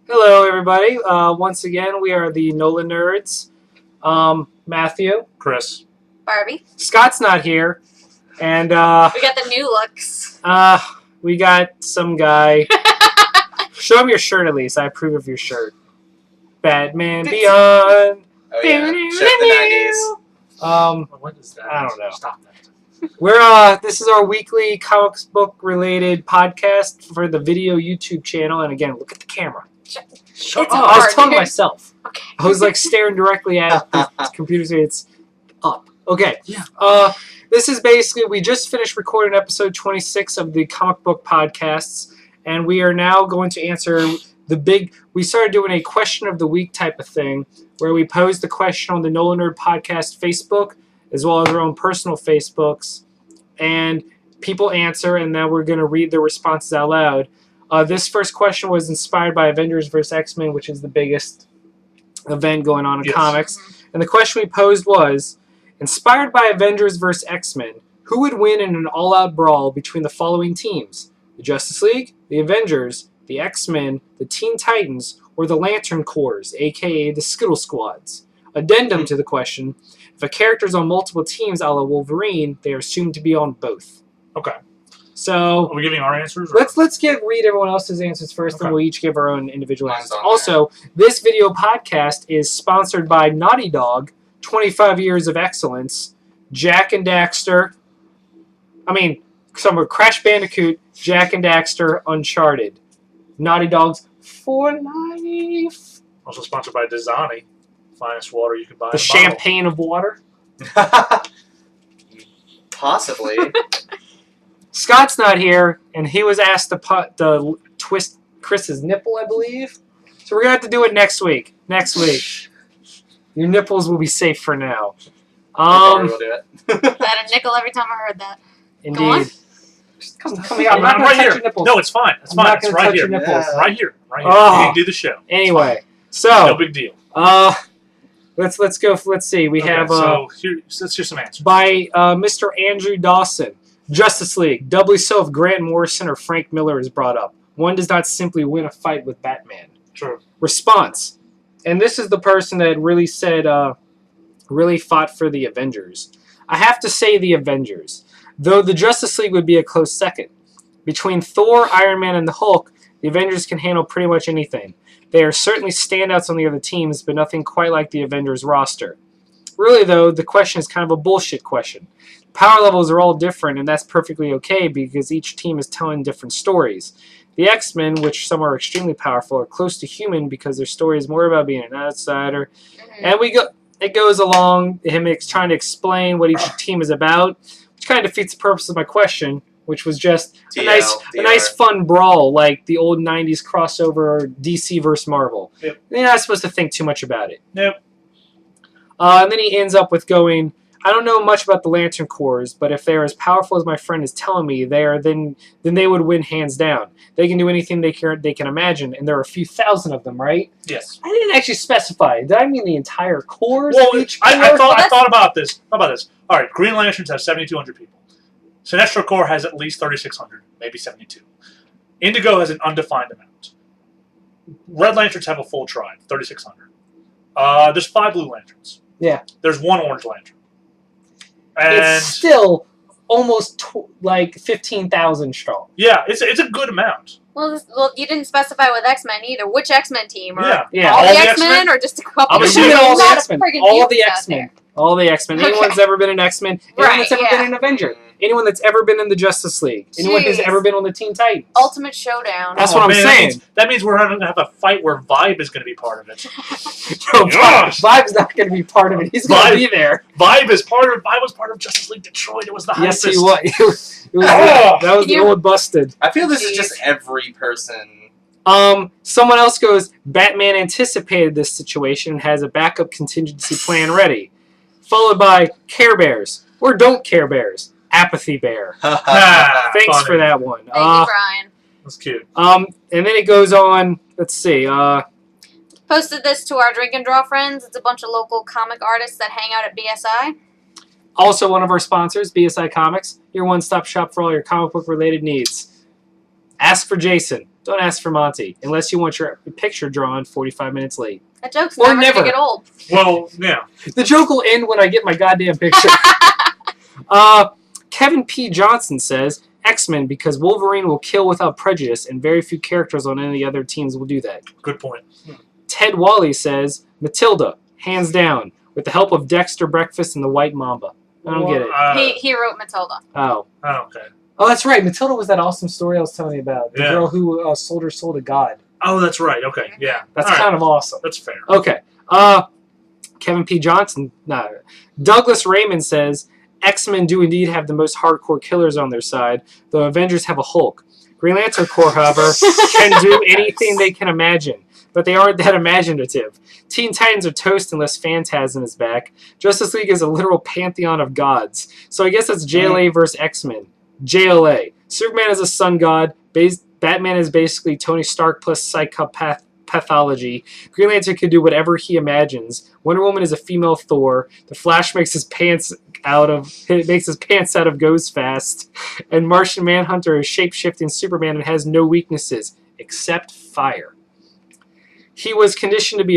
Hello, everybody. Once again, we are the Nola Nerds. Matthew. Chris. Barbie. Scott's not here. And, we got the new looks. we got some guy. Show him your shirt, at least. I approve of your shirt. Batman Beyond. Oh, yeah. Shirt the 90s. What is that? I don't know. Stop that. This is our weekly comics book related podcast for the video YouTube channel. And again, look at the camera. It's I was hard, talking to dude. myself. Okay. I was like staring directly at the computer screen. It's up. Okay. Yeah. This is basically, we just finished recording episode 26 of the comic book podcasts, and we are now going to answer we started doing a question of the week type of thing, where we posed the question on the Nola Nerd podcast Facebook, as well as our own personal Facebooks, and people answer, and then we're going to read their responses out loud. This first question was inspired by Avengers-ish X-Men, which is the biggest event going on in comics. And the question we posed was, inspired by Avengers-ish X-Men, who would win in an all-out brawl between the following teams? The Justice League, the Avengers, the X-Men, the Teen Titans, or the Lantern Corps, a.k.a. the Skittle Squads? Addendum to the question, if a character is on multiple teams a la Wolverine, they are assumed to be on both. Okay. So Are we giving our answers? let's read everyone else's answers first, Okay. and we'll each give our own individual Mine's answers. on Also, this video podcast is sponsored by Naughty Dog, 25 Years of Excellence, Jack and Daxter. Crash Bandicoot, Jack and Daxter, Uncharted. Naughty Dogs for life. Also sponsored by Dasani. Finest water you can buy. The champagne of water. Possibly. Scott's not here, and he was asked to twist Chris's nipple, I believe. So we're going to have to do it next week. Next week. Your nipples will be safe for now. We'll do it. That a nickel every time I heard that. Indeed. Come here. I'm I'm not going right to touch here. your nipples. No, it's fine. It's I'm fine. not It's gonna right touch here. your nipples. Yeah. Right here. Right here. Oh. You can do the show. Anyway, No so big deal. let's go. Let's see. We have let's hear some answers. by Mr. Andrew Dawson. Justice League, doubly so if Grant Morrison or Frank Miller is brought up. One does not simply win a fight with Batman. True. Response. And this is the person that really said, really fought for the Avengers. I have to say the Avengers, though the Justice League would be a close second. Between Thor, Iron Man, and the Hulk, the Avengers can handle pretty much anything. They are certainly standouts on the other teams, but nothing quite like the Avengers roster. Really, though, the question is kind of a bullshit question. Power levels are all different, and that's perfectly okay because each team is telling different stories. The X-Men, which some are extremely powerful, are close to human because their story is more about being an outsider. Mm-hmm. And it goes along him trying to explain what each team is about, which kind of defeats the purpose of my question, which was just a nice fun brawl like the old 90s crossover DC versus Marvel. Yep. You're not supposed to think too much about it. Yep. And then he ends up with going, I don't know much about the Lantern Corps, but if they're as powerful as my friend is telling me they are, then they would win hands down. They can do anything they can imagine, and there are a few thousand of them, right? Yes. I didn't actually specify. Did I mean the entire corps? Well, of each I corps? thought about this. How about this? All right, Green Lanterns have 7,200 people. Sinestro Corps has at least 3,600, maybe 72. Indigo has an undefined amount. Red Lanterns have a full tribe, 3,600. There's 5 Blue Lanterns. Yeah. There's 1 Orange Lantern. And It's still almost 15,000 strong. yeah, it's a good amount. Well, you didn't specify with X-Men either. Which X-Men team? Or Yeah. all All the the X-Men, X-Men? or just a couple? I'm There's assuming a all the lot of X-Men. friggin' All the mutants out X-Men. there. All the X-Men. Anyone Okay. that's ever been an X-Men. Anyone Right, that's ever yeah. been an Avenger. Anyone that's ever been in the Justice League. Anyone who's Jeez. ever been on the Teen Titans. Ultimate Showdown. That's what I'm saying. That means we're going to have a fight where Vibe is going to be part of it. No, Yes. Vibe's not going to be part of it. He's going to be there. Vibe was part of Justice League Detroit. It was the Yes, he hypest. was. Oh! That was the old busted. I feel this is just every person. Someone else goes, Batman anticipated this situation and has a backup contingency plan ready. Followed by Care Bears. Or Don't Care Bears. Apathy Bear. Ah, Thanks funny. for that one. Thank you, Brian. That's cute. And then it goes on, let's see, Posted this to our drink and draw friends. It's a bunch of local comic artists that hang out at BSI. also one of our sponsors, BSI Comics, your one-stop shop for all your comic book related needs. Ask for Jason. Don't ask for Monty unless you want your picture drawn 45 minutes late. That joke's Or never never. gonna get old. Well, yeah. The joke will end when I get my goddamn picture. Kevin P. Johnson says, X-Men because Wolverine will kill without prejudice and very few characters on any other teams will do that. Good point. Ted Wally says, Matilda, hands down, with the help of Dexter Breakfast and the White Mamba. I don't get it. He wrote Matilda. Oh. Okay. Oh, that's right. Matilda was that awesome story I was telling you about. The Yeah. girl who sold her soul to God. Oh, that's right. Okay, yeah. That's All right. kind of awesome. That's fair. Okay. Kevin P. Johnson. No. Douglas Raymond says, X-Men do indeed have the most hardcore killers on their side, though Avengers have a Hulk. Green Lantern Corps, however, can do anything they can imagine, but they aren't that imaginative. Teen Titans are toast unless Phantasm is back. Justice League is a literal pantheon of gods. So I guess that's JLA versus X-Men. JLA. Superman is a sun god. Batman is basically Tony Stark plus psychopath pathology. Green Lantern can do whatever he imagines. Wonder Woman is a female Thor. The Flash makes his pants out of goes fast. And Martian Manhunter is shape-shifting Superman and has no weaknesses except fire. He was conditioned to be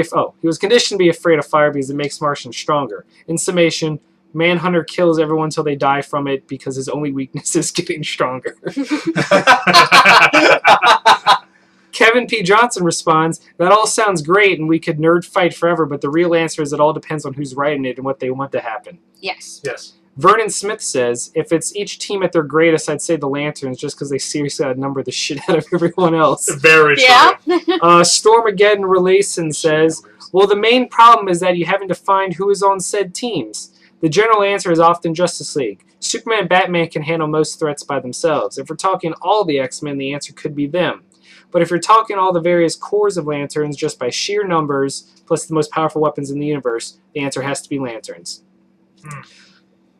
afraid of fire because it makes Martians stronger. In summation, Manhunter kills everyone until they die from it because his only weakness is getting stronger. Kevin P. Johnson responds, that all sounds great and we could nerd fight forever, but the real answer is it all depends on who's writing it and what they want to happen. Yes. Yes. Vernon Smith says, if it's each team at their greatest, I'd say the Lanterns just because they seriously outnumber the shit out of everyone else. Very true. Yeah. Stormageddon Relacin says, well, the main problem is that you having to find who is on said teams. The general answer is often Justice League. Superman and Batman can handle most threats by themselves. If we're talking all the X-Men, the answer could be them. But if you're talking all the various corps of Lanterns just by sheer numbers, plus the most powerful weapons in the universe, the answer has to be Lanterns.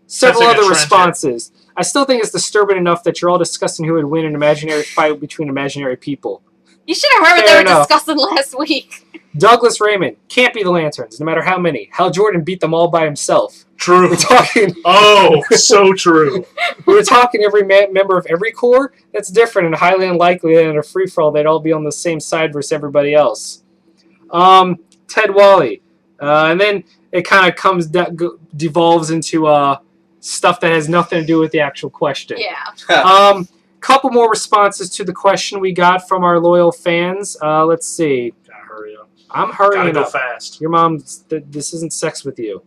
Several other responses. I still think it's disturbing enough that you're all discussing who would win an imaginary fight between imaginary people. You should have heard what they were discussing last week. Douglas Raymond. Can't be the Lanterns, no matter how many. Hal Jordan beat them all by himself. True. We're talking... Oh, so true. We're talking every member of every corps? That's different and highly unlikely that in a free-for-all they'd all be on the same side versus everybody else. Ted Wally. And then it kind of devolves into stuff that has nothing to do with the actual question. Yeah. Couple more responses to the question we got from our loyal fans. Let's see. Gotta hurry up. I'm hurrying Gotta go up. fast. Your mom, this isn't sex with you.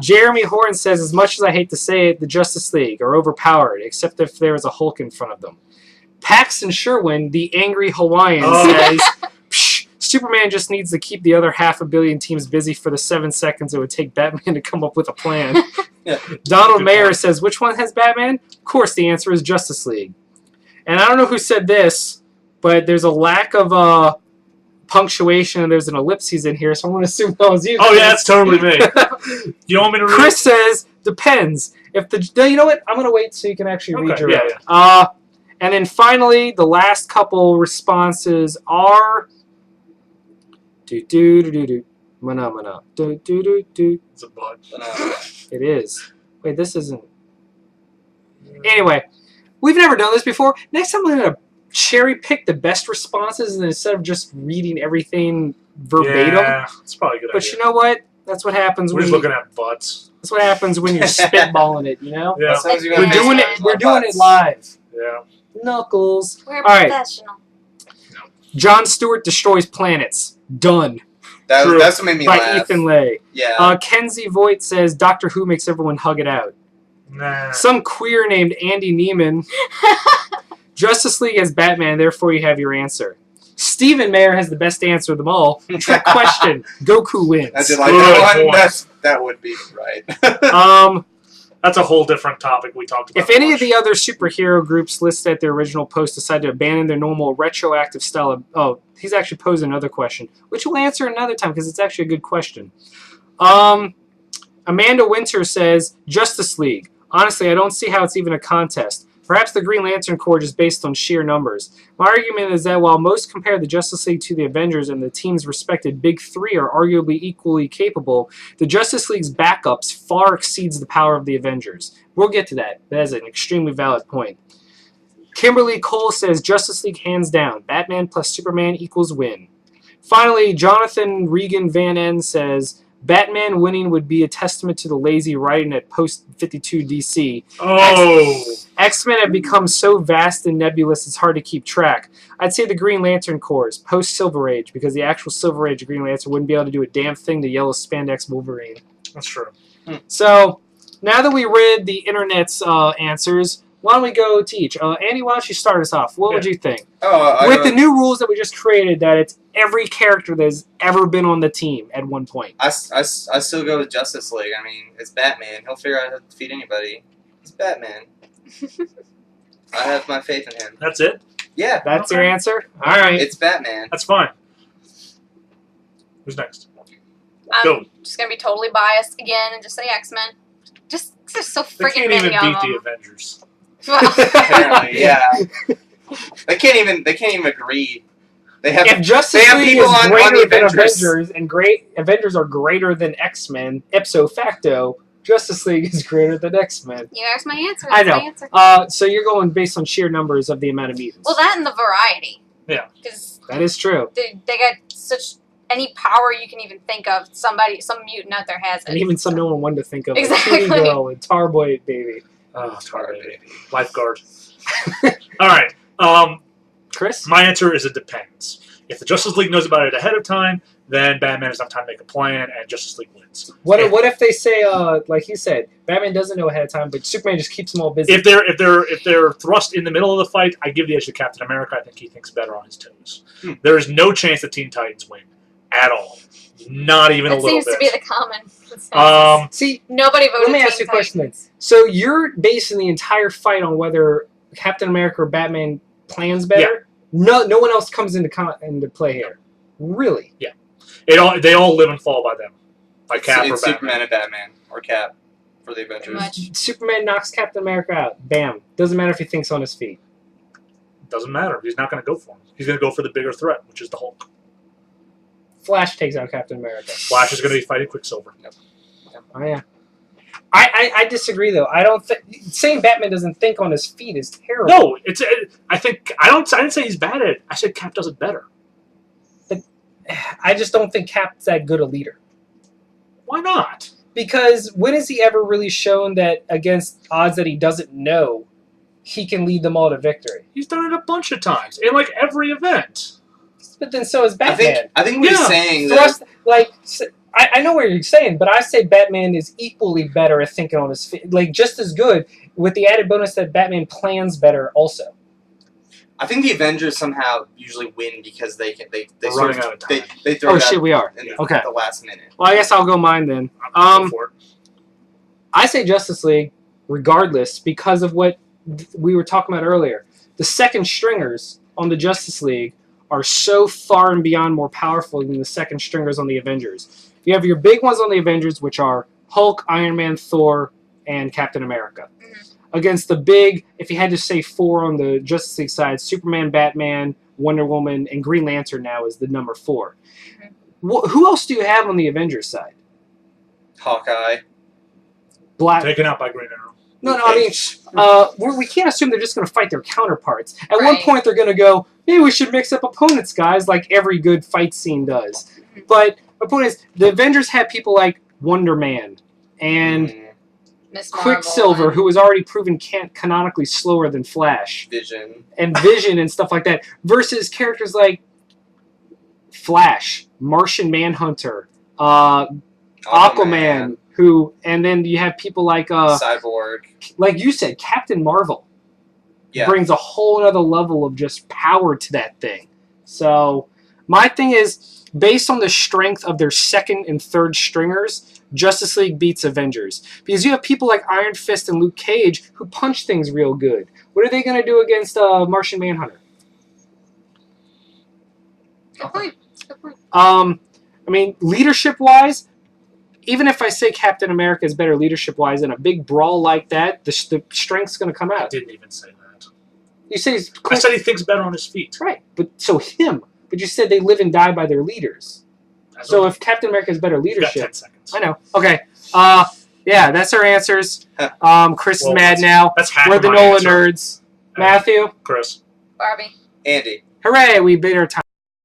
Jeremy Horn says, as much as I hate to say it, the Justice League are overpowered, except if there is a Hulk in front of them. Paxton Sherwin, the angry Hawaiian, says, Psh, Superman just needs to keep the other 500 million teams busy for the 7 seconds it would take Batman to come up with a plan. Donald Mayer says, which one has Batman? Of course, the answer is Justice League. And I don't know who said this, but there's a lack of punctuation and there's an ellipses in here, so I'm going to assume that was you. Oh, yeah, that's totally me. You want me to read? Chris says, depends. You know what? I'm going to wait so you can actually read your yeah. And then finally, the last couple responses are... Do-do-do-do-do. Mana. Do-do-do-do. It's a bug. It is. Wait, this isn't... Anyway, we've never done this before. Next time I'm going to cherry pick the best responses and instead of just reading everything verbatim. Yeah, it's probably a good But idea. you know what? That's what happens We're when just looking at butts. That's what happens when you're spitballing it, you know? Yeah. We're doing it live. Yeah. Knuckles. We're All right. professional. John Stewart destroys planets. Done. That's what made me By laugh. Ethan Lay. Yeah. Kenzie Voigt says Doctor Who makes everyone hug it out. Nah. Some queer named Andy Neiman. Justice League has Batman, therefore you have your answer. Stephen Mayer has the best answer of them all. Trick question. Goku wins. I did like that one. That would be right. That's a whole different topic we talked about. If any of the other superhero groups listed at their original post decide to abandon their normal retroactive style of... Oh, he's actually posed another question, which we'll answer another time because it's actually a good question. Amanda Winter says, Justice League. Honestly, I don't see how it's even a contest. Perhaps the Green Lantern Corps is based on sheer numbers. My argument is that while most compare the Justice League to the Avengers and the team's respected Big Three are arguably equally capable, the Justice League's backups far exceeds the power of the Avengers. We'll get to that. That is an extremely valid point. Kimberly Cole says Justice League hands down. Batman plus Superman equals win. Finally, Jonathan Regan Van En says Batman winning would be a testament to the lazy writing at post-52 DC. Oh. X-Men have become so vast and nebulous it's hard to keep track. I'd say the Green Lantern Corps, post-Silver Age, because the actual Silver Age Green Lantern wouldn't be able to do a damn thing to yellow spandex Wolverine. That's true. So, now that we read the internet's answers, why don't we go to each? Andy, why don't you start us off? What would you think? With the new rules that we just created, that it's every character that has ever been on the team at one point. I still go with Justice League. I mean, it's Batman. He'll figure out how to defeat anybody. He's Batman. I have my faith in him. That's it? Yeah. That's your answer? All right. It's Batman. That's fine. Who's next? I'm Go. just going to be totally biased again and just say X-Men. Just there's so They freaking can't even many of beat them. the Avengers. Well, Apparently, yeah. They can't even agree. They have If Justice they have League people is on greater the than Avengers. Avengers, and Avengers are greater than X-Men, ipso facto, Justice League is greater than X-Men. you asked my answer. I That's know. my answer. So you're going based on sheer numbers of the amount of mutants. Well, that and the variety. Yeah. Because That is true. they got such any power you can even think of. Some mutant out there has it. And even some no one wanted to think of. Exactly. Like Kitty Girl and Tarboy Baby. Oh, baby. Lifeguard. All right. Chris? My answer is it depends. If the Justice League knows about it ahead of time, then Batman has enough time to make a plan, and Justice League wins. What if they say, like he said, Batman doesn't know ahead of time, but Superman just keeps them all busy? If they're thrust in the middle of the fight, I give the edge to Captain America. I think he thinks better on his toes. There is no chance the Teen Titans win at all. Not even that a little seems bit. to be the common consensus. See, Nobody voted let me ask Teen you a question then. Titans. So you're basing the entire fight on whether Captain America or Batman plans better? No one else comes into play here. Really? Yeah. They all live and fall by them. By Cap or It's Batman. Superman and Batman or Cap for the Pretty Avengers. much. Superman knocks Captain America out. Bam. Doesn't matter if he thinks on his feet. Doesn't matter. He's not going to go for him. He's going to go for the bigger threat, which is the Hulk. Flash takes out Captain America. Flash is going to be fighting Quicksilver. Oh yeah. I disagree though. I don't think saying Batman doesn't think on his feet is terrible. No, I didn't say he's bad at it. I said Cap does it better. I just don't think Cap's that good a leader. Why not? Because when has he ever really shown that against odds that he doesn't know, he can lead them all to victory? He's done it a bunch of times in like every event. But then so is Batman. I think what he's saying Thrust, like I know what you're saying, but I say Batman is equally better at thinking on his feet, like just as good, with the added bonus that Batman plans better also. I think the Avengers somehow usually win because they We're sort running of out of time. they throw Oh it shit, out we are. in Okay. the last minute. Well, I guess I'll go mine then. Go for it. I say Justice League, regardless, because of what we were talking about earlier. The second stringers on the Justice League are so far and beyond more powerful than the second stringers on the Avengers. You have your big ones on the Avengers, which are Hulk, Iron Man, Thor, and Captain America. Against the big, if you had to say four on the Justice League side, Superman, Batman, Wonder Woman, and Green Lantern now is the number 4. Who else do you have on the Avengers side? Hawkeye. Black. Taken out by Green Arrow. No, I mean, we can't assume they're just going to fight their counterparts. At one Right. point, they're going to go, maybe we should mix up opponents, guys, like every good fight scene does. But my point is, the Avengers have people like Wonder Man and Miss Marvel Quicksilver, and- who was already proven canonically slower than Flash, Vision. and Vision and stuff like that, versus characters like Flash, Martian Manhunter, Aquaman, and then you have people like Cyborg. like you said, Captain Marvel. Yeah. Brings a whole other level of just power to that thing. So my thing is, based on the strength of their second and third stringers, Justice League beats Avengers. Because you have people like Iron Fist and Luke Cage who punch things real good. What are they going to do against Martian Manhunter? Good point. Good point. I mean, leadership-wise, even if I say Captain America is better leadership-wise, in a big brawl like that, the strength's going to come I out. didn't even say that. You say I said he thinks better on his feet. right, but so him. But you said they live and die by their leaders. So if Captain America has better You've got leadership, 10 seconds. I know. Okay. Yeah, that's our answers. Chris Well, is mad now. That's half We're of the my Nola answer. Nerds. Matthew. Chris. Barbie. Andy. Hooray! We beat our time.